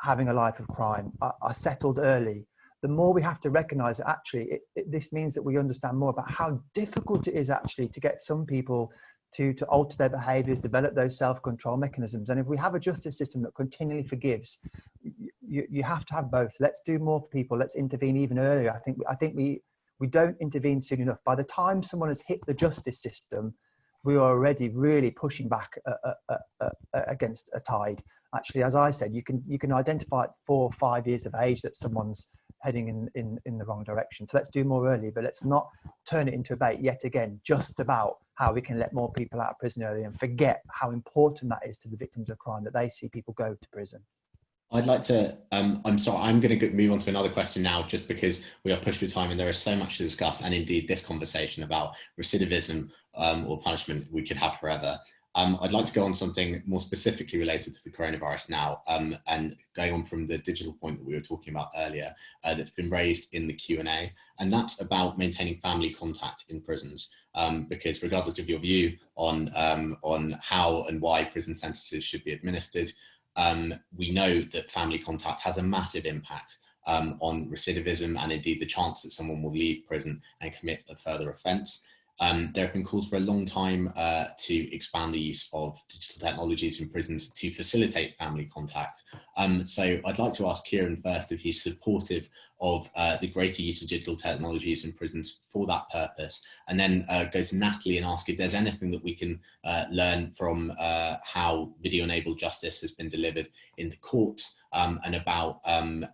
having a life of crime are settled early, the more we have to recognise that actually this means that we understand more about how difficult it is actually to get some people to alter their behaviours, develop those self-control mechanisms. And if we have a justice system that continually forgives, you have to have both. Let's do more for people. Let's intervene even earlier. I think we don't intervene soon enough. By the time someone has hit the justice system, we are already really pushing back against a tide. Actually, as I said, you can identify at 4 or 5 years of age that someone's heading in the wrong direction. So let's do more early, but let's not turn it into a debate yet again just about how we can let more people out of prison early and forget how important that is to the victims of crime, that they see people go to prison. I'd like to, I'm sorry, I'm going to move on to another question now, just because we are pushed for time and there is so much to discuss. And indeed, this conversation about recidivism or punishment we could have forever. I'd like to go on something more specifically related to the coronavirus now, and going on from the digital point that we were talking about earlier, that's been raised in the Q&A, and that's about maintaining family contact in prisons. Because regardless of your view on how and why prison sentences should be administered, we know that family contact has a massive impact on recidivism and indeed the chance that someone will leave prison and commit a further offence. There have been calls for a long time to expand the use of digital technologies in prisons to facilitate family contact. So I'd like to ask Kieran first if he's supportive of the greater use of digital technologies in prisons for that purpose, and then go to Natalie and ask if there's anything that we can learn from how video-enabled justice has been delivered in the courts, and about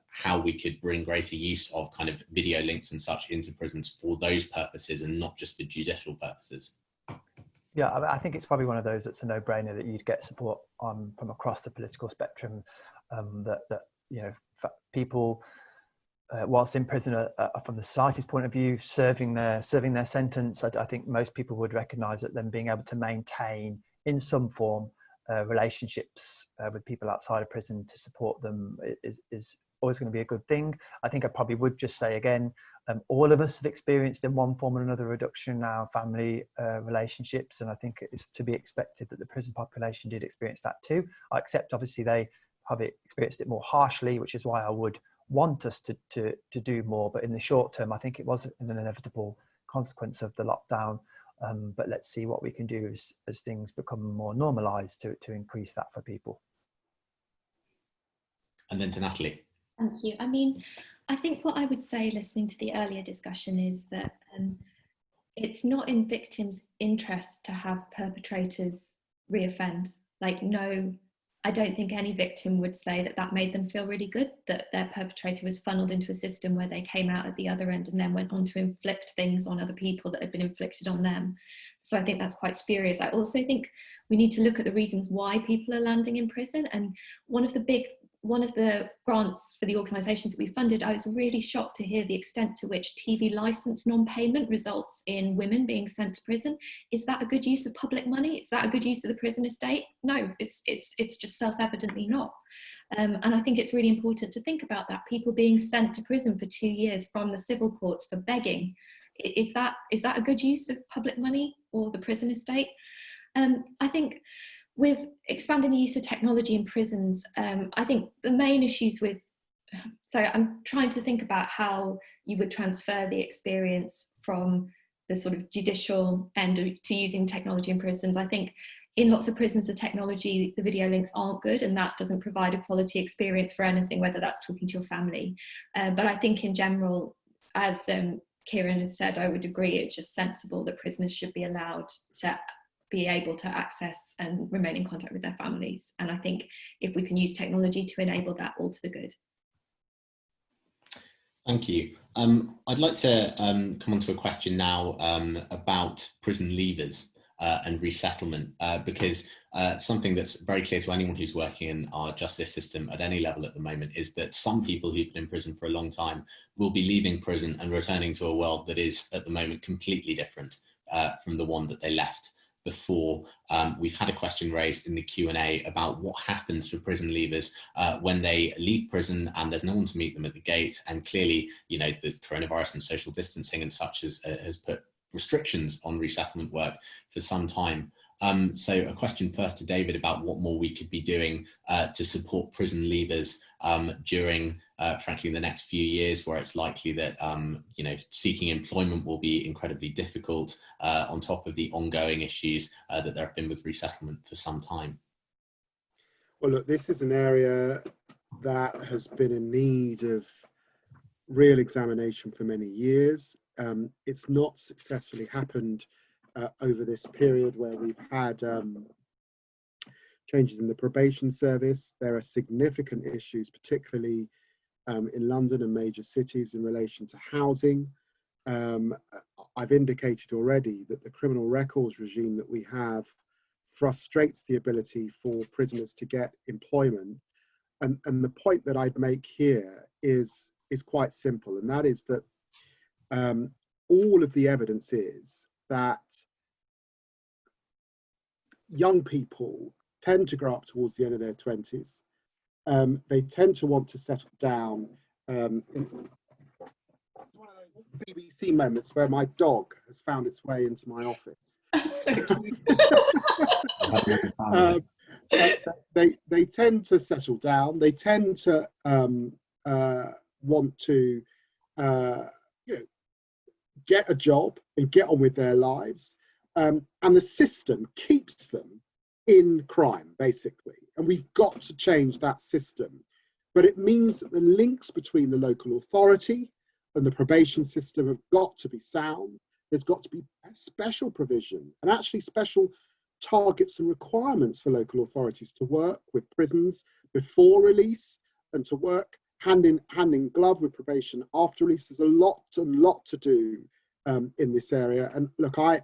how we could bring greater use of kind of video links and such into prisons for those purposes and not just for judicial purposes. Yeah, I think it's probably one of those that's a no-brainer that you'd get support from across the political spectrum, that people, whilst in prison, from the society's point of view, serving their sentence. I think most people would recognise that them being able to maintain in some form relationships with people outside of prison to support them is always going to be a good thing. I think I probably would just say again, all of us have experienced in one form or another reduction in our family relationships, and I think it's to be expected that the prison population did experience that too. I accept obviously they have experienced it more harshly, which is why I would want us to do more, but in the short term I think it was an inevitable consequence of the lockdown. But let's see what we can do as things become more normalised to increase that for people. And then to Natalie. Thank you. I mean, I think what I would say, listening to the earlier discussion, is that it's not in victims' interest to have perpetrators reoffend. No, I don't think any victim would say that made them feel really good, that their perpetrator was funneled into a system where they came out at the other end and then went on to inflict things on other people that had been inflicted on them. So I think that's quite spurious. I also think we need to look at the reasons why people are landing in prison. And one of the big one of the grants for the organisations that we funded, I was really shocked to hear the extent to which TV licence non-payment results in women being sent to prison. Is that a good use of public money? Is that a good use of the prison estate? No, it's just self-evidently not. And I think it's really important to think about that. People being sent to prison for 2 years from the civil courts for begging. Is that a good use of public money or the prison estate? I think with expanding the use of technology in prisons, I think the main issues with, so I'm trying to think about how you would transfer the experience from the sort of judicial end to using technology in prisons. I think in lots of prisons, the technology, the video links aren't good, and that doesn't provide a quality experience for anything, whether that's talking to your family. But I think in general, as Kieran has said, I would agree, it's just sensible that prisoners should be allowed to be able to access and remain in contact with their families. And I think if we can use technology to enable that, all to the good. Thank you. I'd like to come on to a question now about prison leavers and resettlement, because something that's very clear to anyone who's working in our justice system at any level at the moment is that some people who've been in prison for a long time will be leaving prison and returning to a world that is at the moment completely different from the one that they left before. We've had a question raised in the Q&A about what happens for prison leavers when they leave prison and there's no one to meet them at the gate. And clearly, you know, the coronavirus and social distancing and such has put restrictions on resettlement work for some time. So a question first to David about what more we could be doing to support prison leavers during, frankly, the next few years, where it's likely that, you know, seeking employment will be incredibly difficult on top of the ongoing issues that there have been with resettlement for some time. Well, look, this is an area that has been in need of real examination for many years. It's not successfully happened over this period where we've had changes in the probation service. There are significant issues, particularly in London and major cities, in relation to housing. I've indicated already that the criminal records regime that we have frustrates the ability for prisoners to get employment. And the point that I'd make here is quite simple, and that is that all of the evidence is that young people tend to grow up towards the end of their 20s. They tend to want to settle down. In one of those BBC moments where my dog has found its way into my office. They tend to settle down. They tend to want to you know, get a job and get on with their lives. And the system keeps them in crime, basically. And we've got to change that system. But it means that the links between the local authority and the probation system have got to be sound. There's got to be special provision and actually special targets and requirements for local authorities to work with prisons before release and to work hand in glove with probation after release. There's a lot to do in this area. And look, I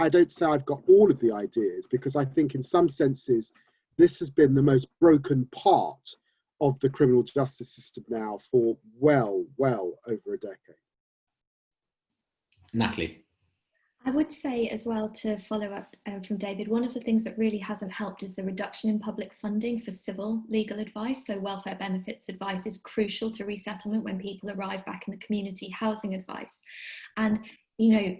don't say I've got all of the ideas, because I think in some senses this has been the most broken part of the criminal justice system now for well over a decade. Natalie. I would say as well, to follow up from David, one of the things that really hasn't helped is the reduction in public funding for civil legal advice. So welfare benefits advice is crucial to resettlement when people arrive back in the community. Housing advice, and you know,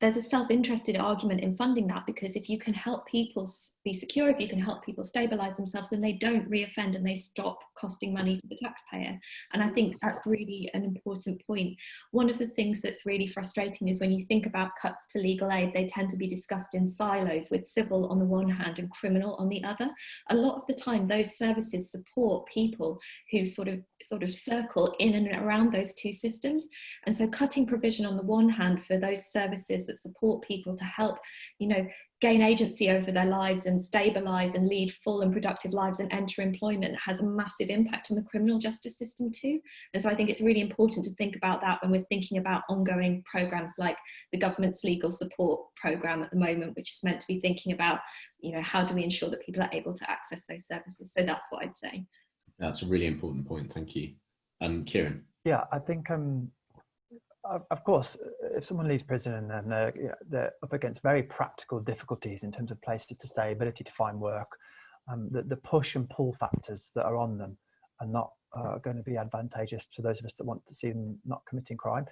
there's a self-interested argument in funding that, because if you can help people be secure, if you can help people stabilise themselves, then they don't reoffend and they stop costing money to the taxpayer. And I think that's really an important point. One of the things that's really frustrating is when you think about cuts to legal aid, they tend to be discussed in silos, with civil on the one hand and criminal on the other. A lot of the time, those services support people who sort of circle in and around those two systems. And so cutting provision on the one hand for those services that support people to help, you know, gain agency over their lives and stabilise and lead full and productive lives and enter employment has a massive impact on the criminal justice system too. And so I think it's really important to think about that when we're thinking about ongoing programmes like the government's legal support programme at the moment, which is meant to be thinking about, you know, how do we ensure that people are able to access those services? So that's what I'd say. That's a really important point. Thank you. Kieran. Yeah, I think, of course, if someone leaves prison and then they're up against very practical difficulties in terms of places to stay, ability to find work, the push and pull factors that are on them are not going to be advantageous to those of us that want to see them not committing crime.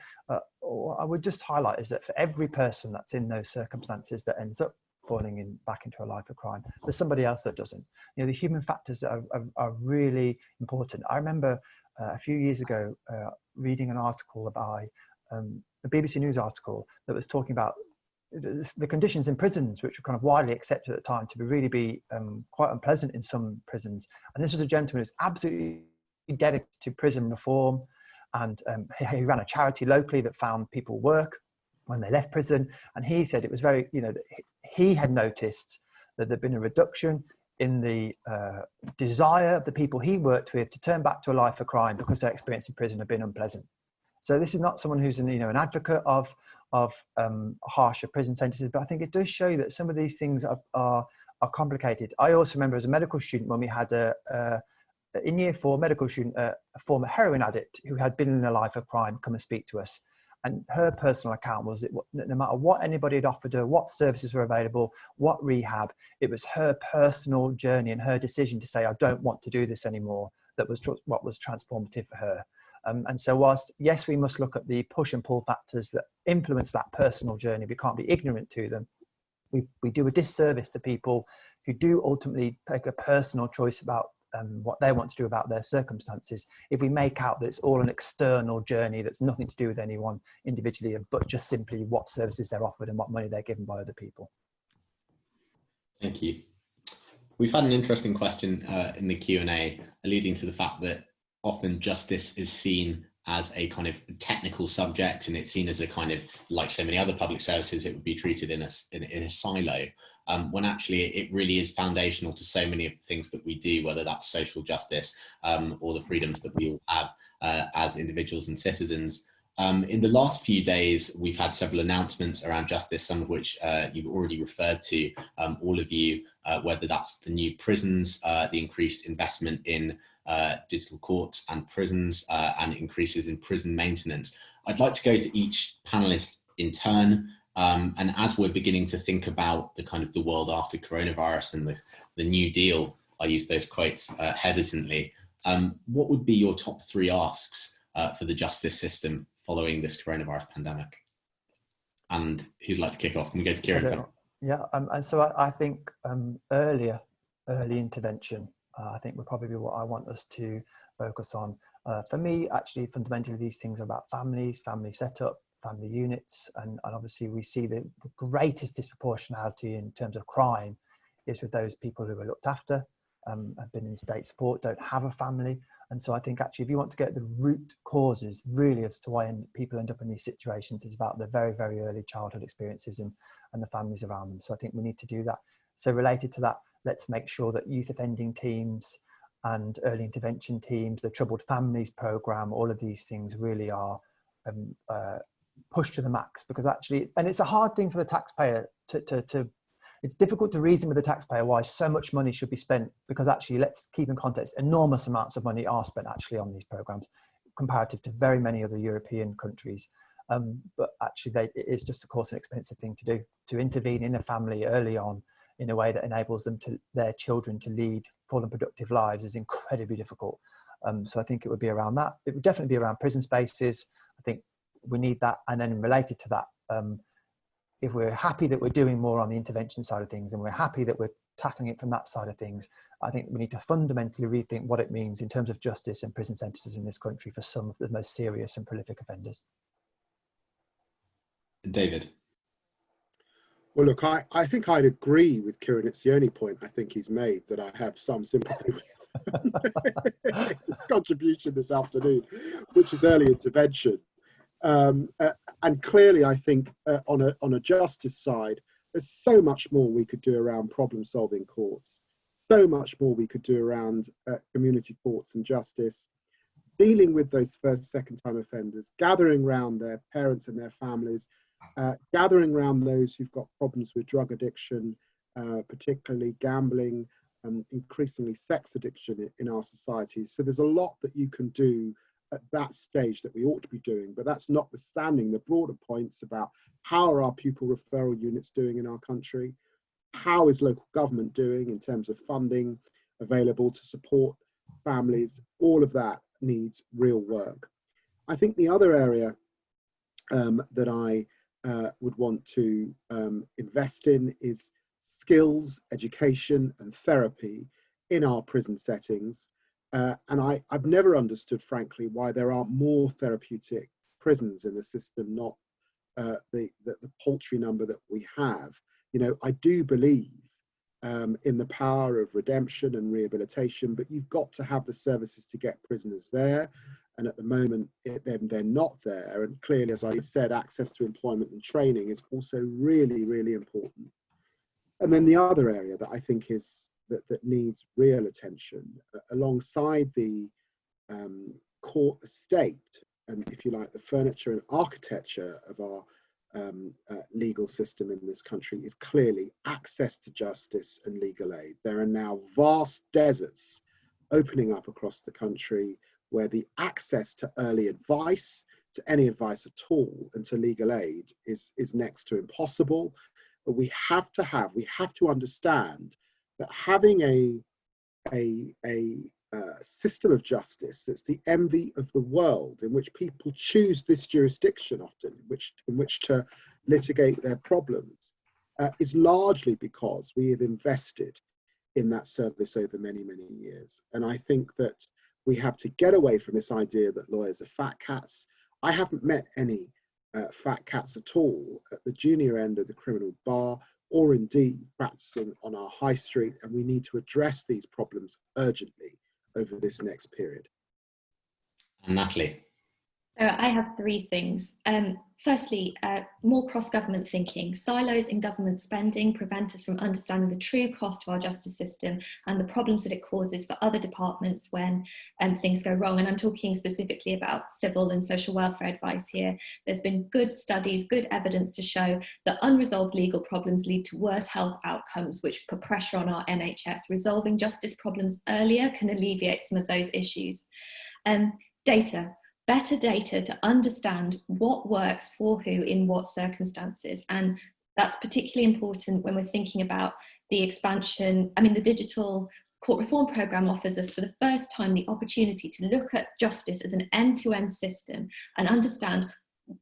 What I would just highlight is that for every person that's in those circumstances that ends up falling back into a life of crime, there's somebody else that doesn't. You know, the human factors are really important. I remember a few years ago reading an article by a BBC News article that was talking about the conditions in prisons, which were kind of widely accepted at the time to be quite unpleasant in some prisons. And this was a gentleman who's absolutely dedicated to prison reform, and he ran a charity locally that found people work when they left prison. And he said it was very, that he had noticed that there'd been a reduction in the desire of the people he worked with to turn back to a life of crime because their experience in prison had been unpleasant. So this is not someone who's an advocate of harsher prison sentences, but I think it does show that some of these things are complicated. I also remember as a medical student when we had in year 4 medical student, a former heroin addict who had been in a life of crime come and speak to us. And her personal account was that no matter what anybody had offered her, what services were available, what rehab, it was her personal journey and her decision to say, I don't want to do this anymore, that was what was transformative for her. And so whilst, yes, we must look at the push and pull factors that influence that personal journey, we can't be ignorant to them. We do a disservice to people who do ultimately take a personal choice about what they want to do about their circumstances if we make out that it's all an external journey that's nothing to do with anyone individually, but just simply what services they're offered and what money they're given by other people. Thank you. We've had an interesting question in the Q&A alluding to the fact that often justice is seen as a kind of technical subject, and it's seen as a kind of, like so many other public services, it would be treated in a silo, when actually it really is foundational to so many of the things that we do, whether that's social justice or the freedoms that we all have as individuals and citizens. In the last few days, we've had several announcements around justice, some of which you've already referred to, all of you, whether that's the new prisons, the increased investment in digital courts and prisons, and increases in prison maintenance. I'd like to go to each panelist in turn, and as we're beginning to think about the kind of the world after coronavirus and the New Deal, I use those quotes hesitantly, what would be your top 3 asks for the justice system following this coronavirus pandemic? And who'd like to kick off? Can we go to Kieran? Yeah, and so I think early intervention, I think would probably be what I want us to focus on. For me, actually, fundamentally, these things are about families, family setup, family units, and obviously we see the greatest disproportionality in terms of crime is with those people who are looked after, have been in state support, don't have a family. And so I think actually if you want to get the root causes really as to why people end up in these situations, it's about the very, very early childhood experiences and the families around them. So I think we need to do that. So related to that, let's make sure that youth offending teams and early intervention teams, the Troubled Families Programme, all of these things really are pushed to the max, because actually, and it's a hard thing for the taxpayer to it's difficult to reason with the taxpayer why so much money should be spent, because actually, let's keep in context, enormous amounts of money are spent actually on these programs comparative to very many other European countries. But actually, it is just, of course, an expensive thing to do, to intervene in a family early on in a way that enables them their children to lead full and productive lives is incredibly difficult. So I think it would be around that. It would definitely be around prison spaces. I think we need that. And then related to that, if we're happy that we're doing more on the intervention side of things and we're happy that we're tackling it from that side of things, I think we need to fundamentally rethink what it means in terms of justice and prison sentences in this country for some of the most serious and prolific offenders. David. Well, look, I think I'd agree with Kieran. It's the only point I think he's made that I have some sympathy with his contribution this afternoon, which is early intervention. And clearly, I think on a justice side, there's so much more we could do around problem-solving courts, so much more we could do around community courts and justice, dealing with those first, second-time offenders, gathering around their parents and their families, gathering around those who've got problems with drug addiction, particularly gambling, increasingly sex addiction in our society. So there's a lot that you can do at that stage that we ought to be doing, but that's notwithstanding the broader points about how are our pupil referral units doing in our country, how is local government doing in terms of funding available to support families. All of that needs real work. I think the other area that I would want to invest in is skills, education and therapy in our prison settings. And I've never understood, frankly, why there aren't more therapeutic prisons in the system, not the paltry number that we have. You know, I do believe in the power of redemption and rehabilitation, but you've got to have the services to get prisoners there. And at the moment, they're not there. And clearly, as I said, access to employment and training is also really, really important. And then the other area that I think is that needs real attention, alongside the court estate and, if you like, the furniture and architecture of our legal system in this country, is clearly access to justice and legal aid. There are now vast deserts opening up across the country where the access to early advice, to any advice at all, and to legal aid is next to impossible. But we have to understand that having a system of justice that's the envy of the world, in which people choose this jurisdiction often, in which to litigate their problems, is largely because we have invested in that service over many, many years. And I think that we have to get away from this idea that lawyers are fat cats. I haven't met any fat cats at all at the junior end of the criminal bar, or indeed practicing on our high street, and we need to address these problems urgently over this next period. And Natalie? So I have three things. Firstly, more cross-government thinking. Silos in government spending prevent us from understanding the true cost of our justice system and the problems that it causes for other departments when things go wrong. And I'm talking specifically about civil and social welfare advice here. There's been good studies, good evidence to show that unresolved legal problems lead to worse health outcomes, which put pressure on our NHS. Resolving justice problems earlier can alleviate some of those issues. Data. Better data to understand what works for who in what circumstances. And that's particularly important when we're thinking about the expansion. I mean, the digital court reform programme offers us for the first time the opportunity to look at justice as an end-to-end system and understand,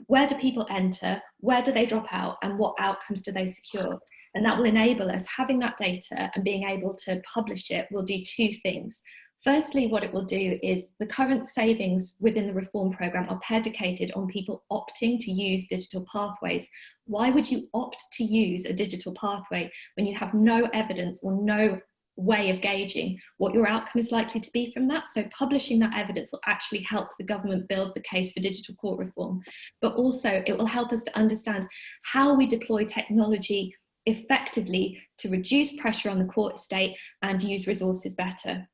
where do people enter, where do they drop out, and what outcomes do they secure? And that will enable us, having that data and being able to publish it, will do two things. Firstly, what it will do is the current savings within the reform programme are predicated on people opting to use digital pathways. Why would you opt to use a digital pathway when you have no evidence or no way of gauging what your outcome is likely to be from that? So publishing that evidence will actually help the government build the case for digital court reform, but also it will help us to understand how we deploy technology effectively to reduce pressure on the court estate and use resources better.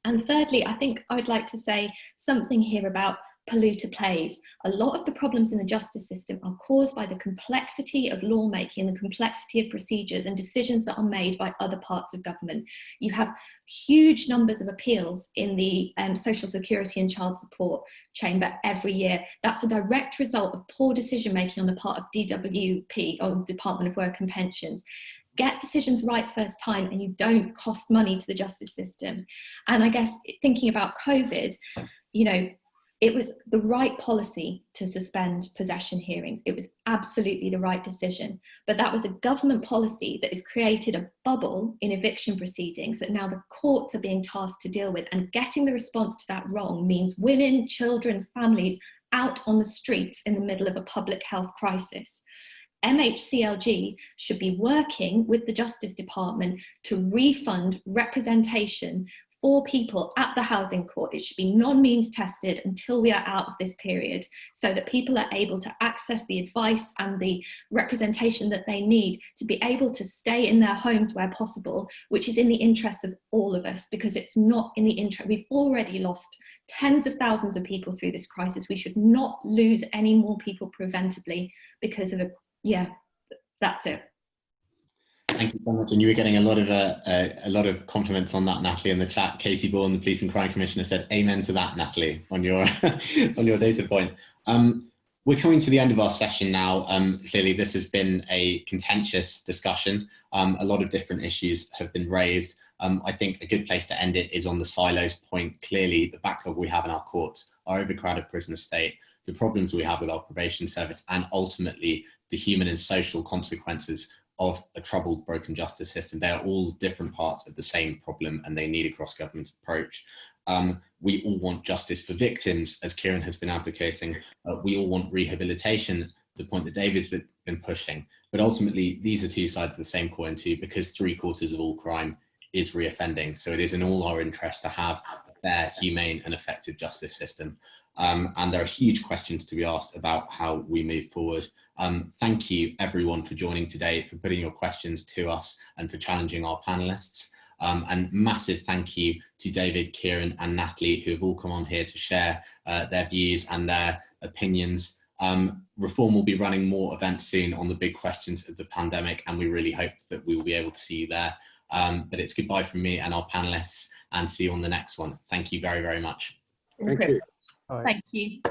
And thirdly, I think I would like to say something here about polluter plays. A lot of the problems in the justice system are caused by the complexity of lawmaking and the complexity of procedures and decisions that are made by other parts of government. You have huge numbers of appeals in the Social Security and Child Support Chamber every year. That's a direct result of poor decision making on the part of DWP, or Department of Work and Pensions. Get decisions right first time and you don't cost money to the justice system. And I guess thinking about COVID, you know, it was the right policy to suspend possession hearings. It was absolutely the right decision. But that was a government policy that has created a bubble in eviction proceedings that now the courts are being tasked to deal with. And getting the response to that wrong means women, children, families out on the streets in the middle of a public health crisis. MHCLG should be working with the Justice Department to refund representation for people at the housing court. It should be non-means tested until we are out of this period, so that people are able to access the advice and the representation that they need to be able to stay in their homes where possible, which is in the interests of all of us, because it's not in the interest. We've already lost tens of thousands of people through this crisis. We should not lose any more people preventably because of a, yeah, that's it. Thank you so much. And you were getting a lot of compliments on that, Natalie, in the chat. Casey Bourne, the Police and Crime Commissioner, said amen to that, Natalie, on your on your data point. We're coming to the end of our session now. Clearly, this has been a contentious discussion. A lot of different issues have been raised. I think a good place to end it is on the silos point. Clearly, the backlog we have in our courts, our overcrowded prison estate, the problems we have with our probation service, and ultimately the human and social consequences of a troubled, broken justice system. They are all different parts of the same problem, and they need a cross-government approach. We all want justice for victims, as Kieran has been advocating. We all want rehabilitation, the point that David's been pushing. But ultimately, these are two sides of the same coin too, because 3/4 of all crime is reoffending. So it is in all our interest to have a fair, humane and effective justice system. And there are huge questions to be asked about how we move forward. Thank you everyone for joining today, for putting your questions to us and for challenging our panelists. And massive thank you to David, Kieran and Natalie, who have all come on here to share their views and their opinions. Reform will be running more events soon on the big questions of the pandemic, and we really hope that we will be able to see you there. But it's goodbye from me and our panelists, and see you on the next one. Thank you very, very much. Thank you. All right. Thank you.